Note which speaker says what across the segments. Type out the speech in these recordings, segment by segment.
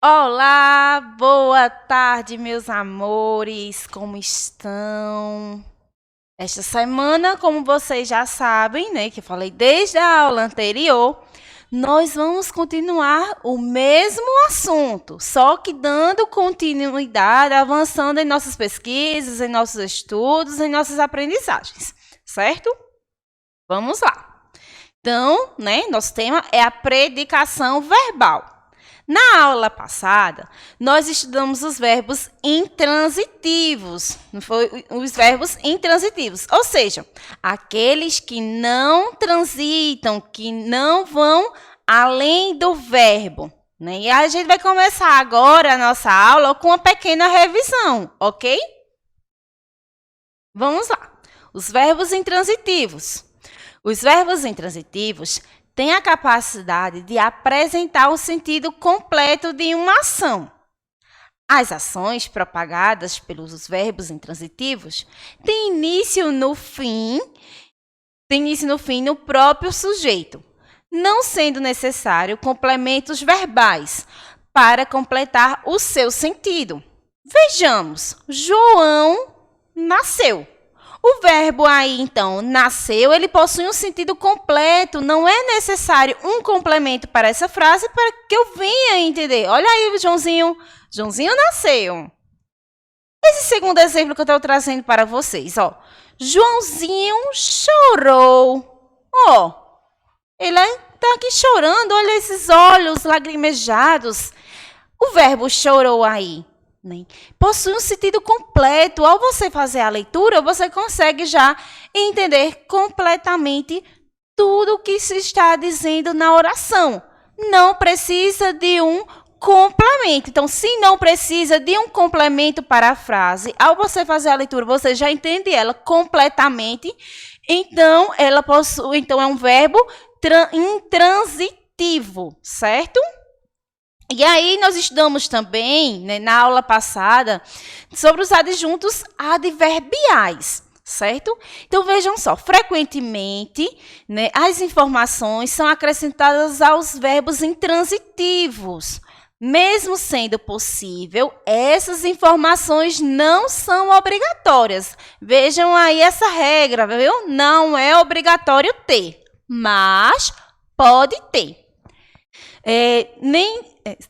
Speaker 1: Olá, boa tarde, meus amores, como estão? Esta semana, como vocês já sabem, né, que eu falei desde a aula anterior, nós vamos continuar o mesmo assunto, só que dando continuidade, avançando em nossas pesquisas, em nossos estudos, em nossas aprendizagens, certo? Vamos lá. Então, né, nosso tema é a predicação verbal. Na aula passada, nós estudamos os verbos intransitivos, os verbos intransitivos, ou seja, aqueles que não transitam, que não vão além do verbo. Né? E a gente vai começar agora a nossa aula com uma pequena revisão, ok? Vamos lá. Os verbos intransitivos. Os verbos intransitivos têm a capacidade de apresentar o sentido completo de uma ação. As ações propagadas pelos verbos intransitivos têm início no fim no próprio sujeito, não sendo necessário complementos verbais para completar o seu sentido. Vejamos, João nasceu. O verbo aí, então, nasceu, ele possui um sentido completo. Não é necessário um complemento para essa frase para que eu venha entender. Olha aí, Joãozinho. Joãozinho nasceu. Esse segundo exemplo que eu estou trazendo para vocês, ó. Joãozinho chorou. Ó, ele está aqui chorando. Olha esses olhos lagrimejados. O verbo chorou aí possui um sentido completo. Ao você fazer a leitura, você consegue já entender completamente tudo o que se está dizendo na oração. Não precisa de um complemento. Então, se não precisa de um complemento para a frase, ao você fazer a leitura, você já entende ela completamente. Então, é um verbo intransitivo, certo? E aí, nós estudamos também, né, na aula passada, sobre os adjuntos adverbiais, certo? Então, vejam só, frequentemente, né, as informações são acrescentadas aos verbos intransitivos. Mesmo sendo possível, essas informações não são obrigatórias. Vejam aí essa regra, viu? Não é obrigatório ter, mas pode ter.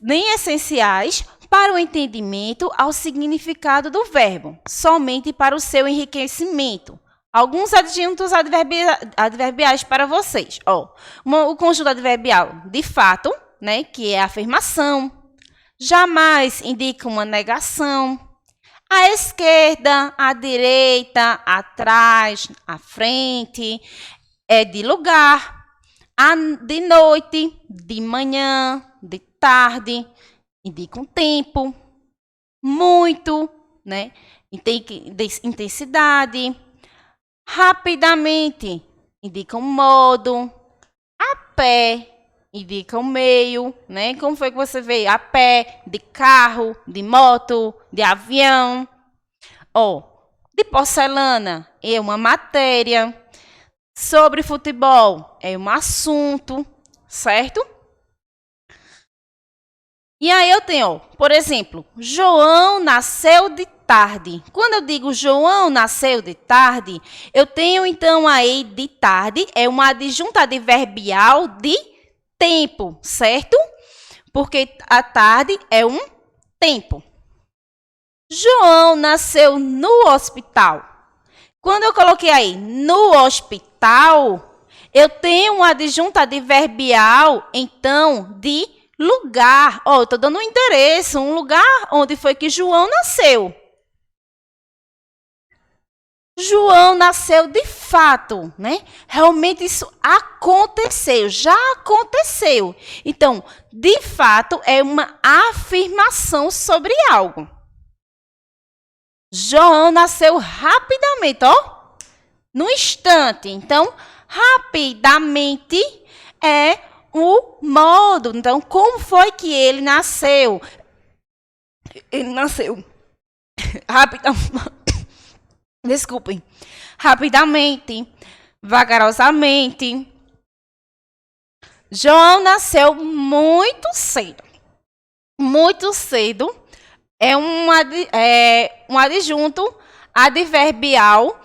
Speaker 1: Nem essenciais para o entendimento ao significado do verbo, somente para o seu enriquecimento. Alguns adjuntos adverbiais para vocês. O conjunto adverbial de fato, né, que é a afirmação, jamais indica uma negação. À esquerda, à direita, atrás, à frente, é de lugar. De noite, de manhã, de tarde, indica um tempo, muito, né? Intensidade, rapidamente, indica um modo, a pé, indica um meio, né? Como foi que você veio? A pé, de carro, de moto, de avião. De porcelana, é uma matéria. Sobre futebol, é um assunto, certo? E aí eu tenho, por exemplo, João nasceu de tarde. Quando eu digo João nasceu de tarde, eu tenho então aí de tarde, é uma adjunta adverbial de tempo, certo? Porque a tarde é um tempo. João nasceu no hospital. Quando eu coloquei aí no hospital, eu tenho uma adjunta adverbial, então, de lugar. Eu estou dando um endereço, um lugar onde foi que João nasceu. João nasceu de fato, né? Realmente isso aconteceu, já aconteceu. Então, de fato, é uma afirmação sobre algo. João nasceu rapidamente, no instante. Então, rapidamente é o modo. Então, como foi que ele nasceu? Ele nasceu rapidamente. Desculpem. Rapidamente, vagarosamente. João nasceu muito cedo. muito cedo é um adjunto adverbial,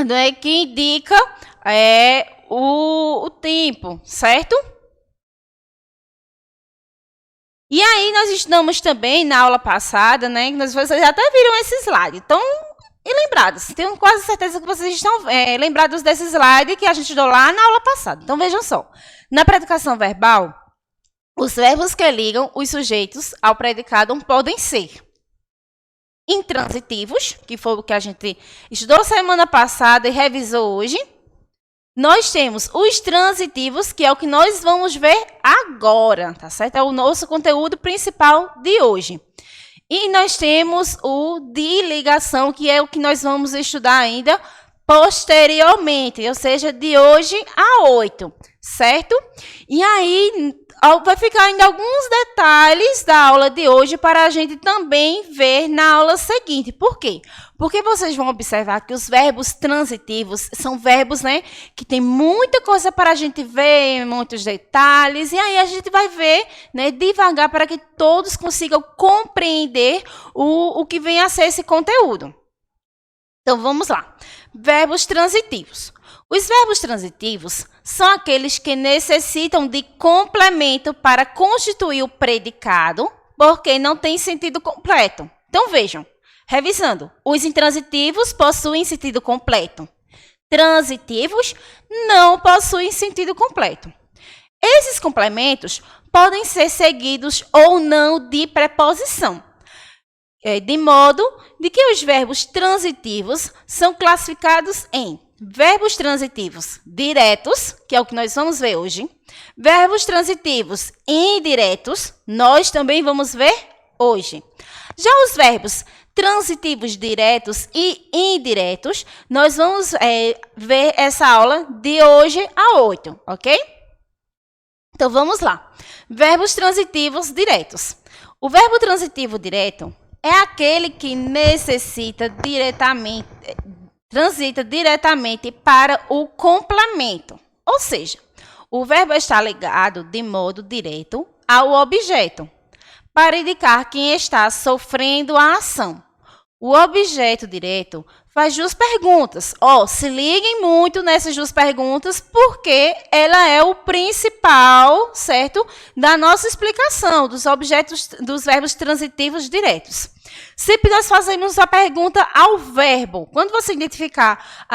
Speaker 1: né, que indica o tempo, certo? E aí nós estudamos também na aula passada, né? Vocês até viram esse slide. Então, e lembrados, tenho quase certeza que vocês estão lembrados desse slide que a gente estudou lá na aula passada. Então, vejam só. Na predicação verbal, os verbos que ligam os sujeitos ao predicado podem ser intransitivos, que foi o que a gente estudou semana passada e revisou hoje. Nós temos os transitivos, que é o que nós vamos ver agora, tá certo? É o nosso conteúdo principal de hoje. E nós temos o de ligação, que é o que nós vamos estudar ainda posteriormente, ou seja, de hoje a 8, certo? E aí vai ficar ainda alguns detalhes da aula de hoje para a gente também ver na aula seguinte. Por quê? Porque vocês vão observar que os verbos transitivos são verbos, né, que tem muita coisa para a gente ver, muitos detalhes, e aí a gente vai ver, né, devagar para que todos consigam compreender o que vem a ser esse conteúdo. Então, vamos lá. Verbos transitivos. Os verbos transitivos são aqueles que necessitam de complemento para constituir o predicado, porque não tem sentido completo. Então, vejam, revisando, os intransitivos possuem sentido completo. Transitivos não possuem sentido completo. Esses complementos podem ser seguidos ou não de preposição, de modo de que os verbos transitivos são classificados em verbos transitivos diretos, que é o que nós vamos ver hoje, verbos transitivos indiretos, nós também vamos ver hoje. Já os verbos transitivos diretos e indiretos, nós vamos ver essa aula de hoje a 8, ok? Então, vamos lá. Verbos transitivos diretos. O verbo transitivo direto é aquele que transita diretamente para o complemento. Ou seja, o verbo está ligado de modo direto ao objeto, para indicar quem está sofrendo a ação. O objeto direto faz duas perguntas. Se liguem muito nessas duas perguntas, porque ela é o principal, certo, da nossa explicação dos verbos transitivos diretos. Sempre nós fazemos a pergunta ao verbo. Quando você identificar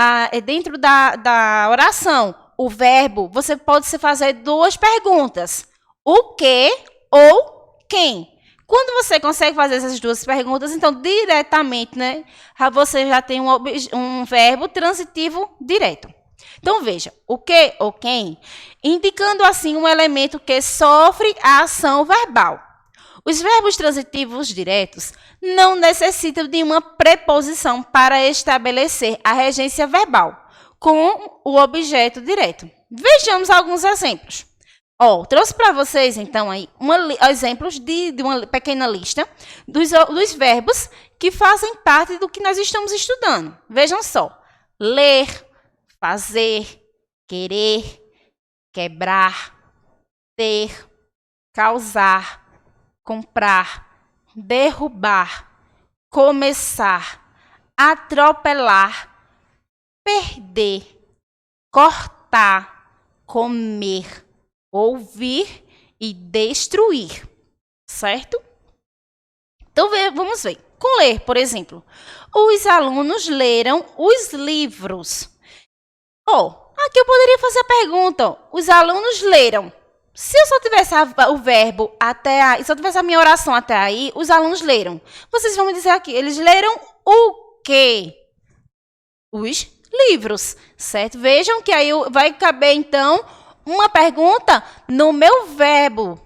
Speaker 1: dentro da oração o verbo, você pode se fazer duas perguntas. O que ou quem? Quando você consegue fazer essas duas perguntas, então, diretamente, né, você já tem um verbo transitivo direto. Então, veja, o que ou quem, indicando assim um elemento que sofre a ação verbal. Os verbos transitivos diretos não necessitam de uma preposição para estabelecer a regência verbal com o objeto direto. Vejamos alguns exemplos. Trouxe para vocês, então, aí exemplos de uma pequena lista dos verbos que fazem parte do que nós estamos estudando. Vejam só. Ler, fazer, querer, quebrar, ter, causar, comprar, derrubar, começar, atropelar, perder, cortar, comer, ouvir e destruir, certo? Então, vamos ver. Com ler, por exemplo, os alunos leram os livros. Aqui eu poderia fazer a pergunta, os alunos leram. Se eu só tivesse o verbo até aí, se eu tivesse a minha oração até aí, os alunos leram. Vocês vão me dizer aqui, eles leram o quê? Os livros, certo? Vejam que aí vai caber, então, uma pergunta no meu verbo.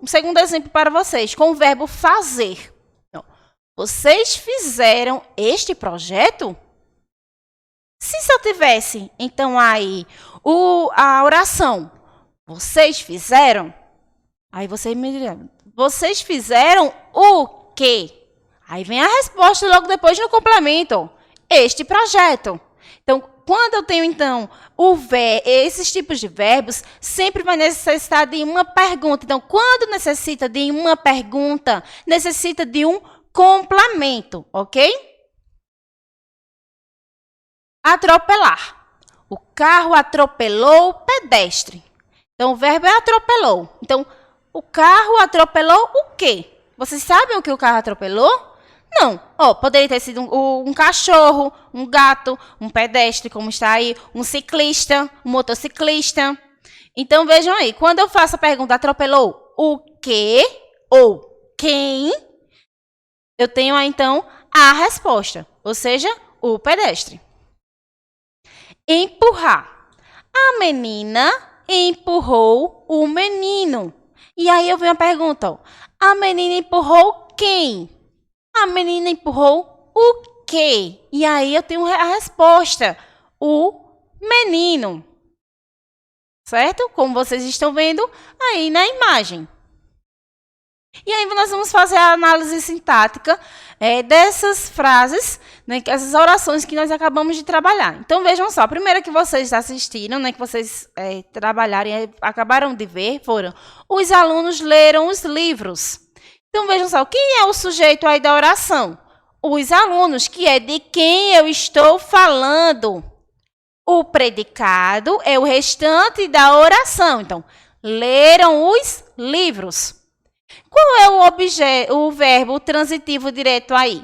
Speaker 1: Um segundo exemplo para vocês, com o verbo fazer. Vocês fizeram este projeto? Se só tivesse, então, aí a oração, vocês fizeram? Aí vocês me dirão, vocês fizeram o quê? Aí vem a resposta logo depois no complemento, este projeto. Então, quando eu tenho, então, esses tipos de verbos, sempre vai necessitar de uma pergunta. Então, quando necessita de uma pergunta, necessita de um complemento, ok? Atropelar. O carro atropelou o pedestre. Então, o verbo é atropelou. Então, o carro atropelou o quê? Vocês sabem o que o carro atropelou? Não. Poderia ter sido um cachorro, um gato, um pedestre, como está aí, um ciclista, um motociclista. Então, vejam aí, quando eu faço a pergunta atropelou o quê ou quem, eu tenho aí, então, a resposta, ou seja, o pedestre. Empurrar. A menina empurrou o menino. E aí eu venho a pergunta, a menina empurrou quem? A menina empurrou o quê? E aí eu tenho a resposta, o menino. Certo? Como vocês estão vendo aí na imagem. E aí nós vamos fazer a análise sintática dessas frases, né, essas orações que nós acabamos de trabalhar. Então, vejam só, a primeira que vocês assistiram, né, que vocês trabalharam e acabaram de ver, foram os alunos leram os livros. Então, vejam só, quem é o sujeito aí da oração? Os alunos, que é de quem eu estou falando. O predicado é o restante da oração. Então, leram os livros. Qual é o verbo transitivo direto aí?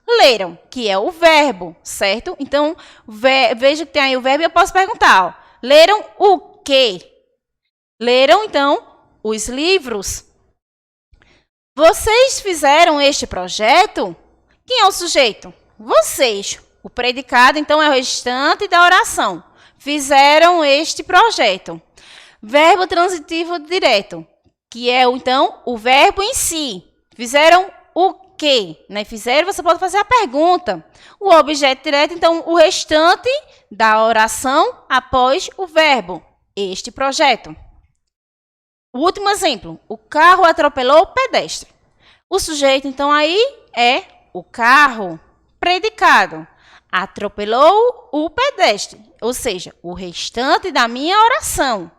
Speaker 1: Leram, que é o verbo, certo? Então, veja que tem aí o verbo e eu posso perguntar, leram o quê? Leram, então, os livros. Vocês fizeram este projeto? Quem é o sujeito? Vocês. O predicado, então, é o restante da oração. Fizeram este projeto. Verbo transitivo direto, que é, então, o verbo em si. Fizeram o quê? Né? Fizeram, você pode fazer a pergunta. O objeto direto, então, o restante da oração após o verbo. Este projeto. O último exemplo. O carro atropelou o pedestre. O sujeito, então, aí é o carro. Predicado. Atropelou o pedestre. Ou seja, o restante da minha oração.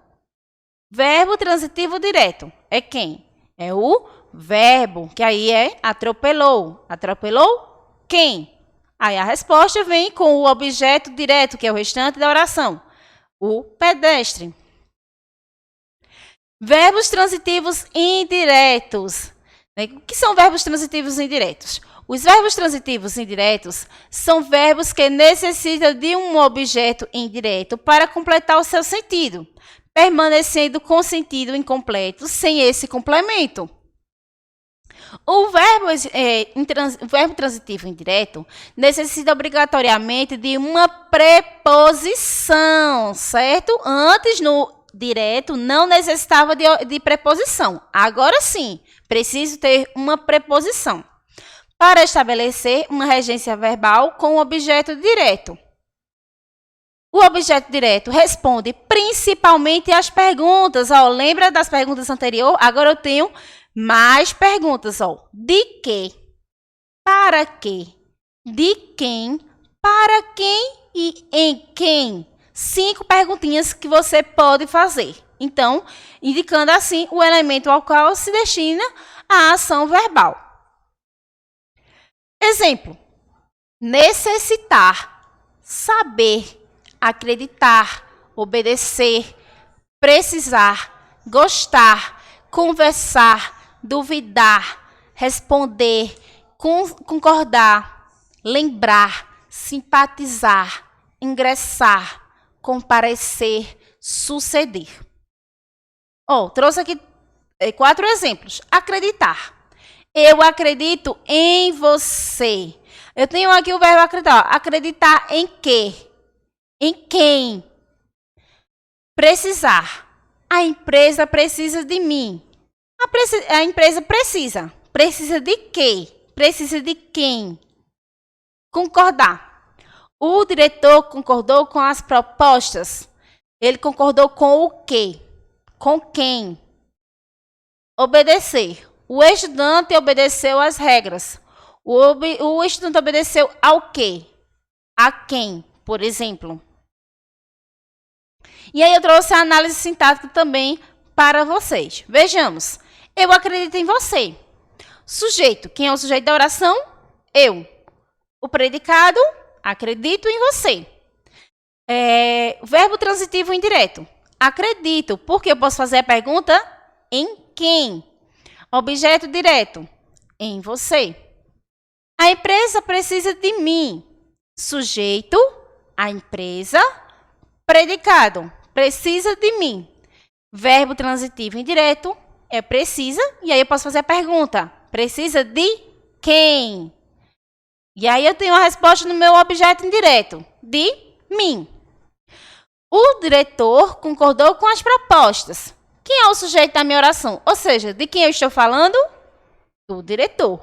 Speaker 1: Verbo transitivo direto. É quem? É o verbo, que aí é atropelou. Atropelou quem? Aí a resposta vem com o objeto direto, que é o restante da oração. O pedestre. Verbos transitivos indiretos. O que são verbos transitivos indiretos? Os verbos transitivos indiretos são verbos que necessitam de um objeto indireto para completar o seu sentido, permanecendo com sentido incompleto sem esse complemento. O verbo transitivo indireto necessita obrigatoriamente de uma preposição, certo? Antes, no direto, não necessitava de preposição. Agora sim, preciso ter uma preposição para estabelecer uma regência verbal com o objeto direto. O objeto direto responde principalmente às perguntas. Lembra das perguntas anteriores? Agora eu tenho mais perguntas. De que? Para quê? De quem? Para quem? E em quem? 5 perguntinhas que você pode fazer. Então, indicando assim o elemento ao qual se destina a ação verbal. Exemplo. Necessitar, saber, acreditar, obedecer, precisar, gostar, conversar, duvidar, responder, concordar, lembrar, simpatizar, ingressar, comparecer, suceder. Trouxe aqui 4 exemplos. Acreditar. Eu acredito em você. Eu tenho aqui o verbo acreditar. Acreditar em quê? Em quem? Precisar. A empresa precisa de mim. A empresa precisa. Precisa de quê? Precisa de quem? Concordar. O diretor concordou com as propostas. Ele concordou com o quê? Com quem? Obedecer. O estudante obedeceu às regras. O estudante obedeceu ao quê? A quem, por exemplo? E aí eu trouxe a análise sintática também para vocês. Vejamos. Eu acredito em você. Sujeito. Quem é o sujeito da oração? Eu. O predicado, acredito em você. Verbo transitivo indireto. Acredito. Porque eu posso fazer a pergunta em quem? Objeto direto. Em você. A empresa precisa de mim. Sujeito, a empresa. Predicado, precisa de mim. Verbo transitivo indireto é precisa. E aí eu posso fazer a pergunta. Precisa de quem? E aí eu tenho a resposta no meu objeto indireto. De mim. O diretor concordou com as propostas. Quem é o sujeito da minha oração? Ou seja, de quem eu estou falando? Do diretor.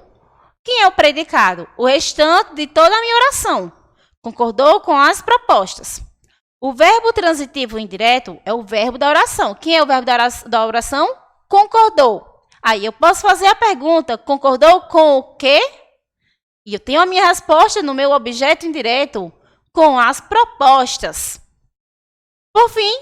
Speaker 1: Quem é o predicado? O restante de toda a minha oração. Concordou com as propostas. O verbo transitivo indireto é o verbo da oração. Quem é o verbo da oração? Concordou. Aí eu posso fazer a pergunta, concordou com o quê? E eu tenho a minha resposta no meu objeto indireto com as propostas. Por fim,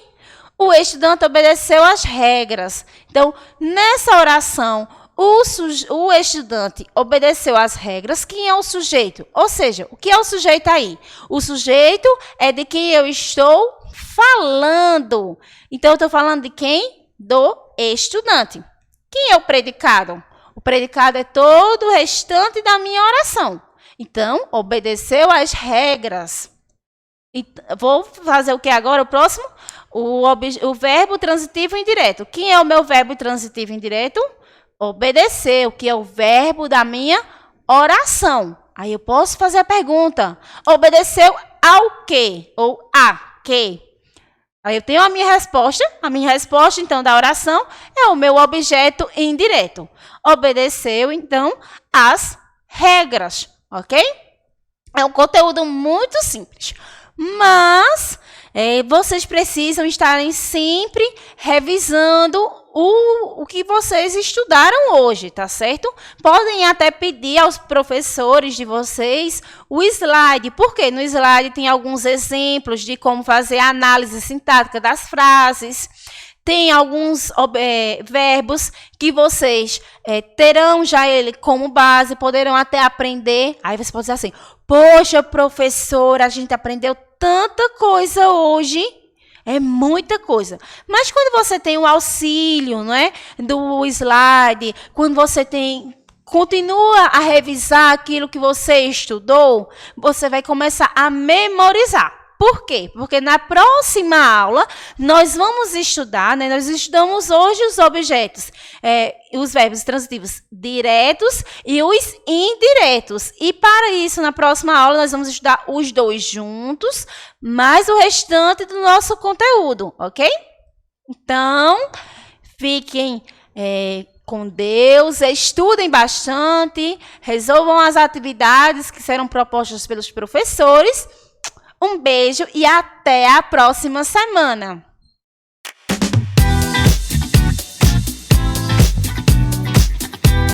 Speaker 1: o estudante obedeceu às regras. Então, nessa oração, o estudante obedeceu às regras. Quem é o sujeito? Ou seja, o que é o sujeito aí? O sujeito é de quem eu estou falando. Então, eu estou falando de quem? Do estudante. Quem é o predicado? O predicado é todo o restante da minha oração. Então, obedeceu às regras. Vou fazer o que agora? O próximo? O verbo transitivo indireto. Quem é o meu verbo transitivo indireto? Obedeceu, que é o verbo da minha oração. Aí eu posso fazer a pergunta. Obedeceu ao quê? Ou a quê? Aí eu tenho a minha resposta. A minha resposta, então, da oração é o meu objeto indireto. Obedeceu, então, às regras. Ok? É um conteúdo muito simples. Mas vocês precisam estarem sempre revisando o que vocês estudaram hoje, tá certo? Podem até pedir aos professores de vocês o slide, porque no slide tem alguns exemplos de como fazer a análise sintática das frases. Tem alguns verbos que vocês terão já ele como base, poderão até aprender. Aí você pode dizer assim, poxa, professora, a gente aprendeu tanta coisa hoje. É muita coisa. Mas quando você tem o auxílio, não é, do slide, quando você continua a revisar aquilo que você estudou, você vai começar a memorizar. Por quê? Porque na próxima aula nós vamos estudar, né? Nós estudamos hoje os objetos, os verbos transitivos diretos e os indiretos. E para isso, na próxima aula, nós vamos estudar os dois juntos, mais o restante do nosso conteúdo, ok? Então, fiquem com Deus, estudem bastante, resolvam as atividades que serão propostas pelos professores. Um beijo e até a próxima semana.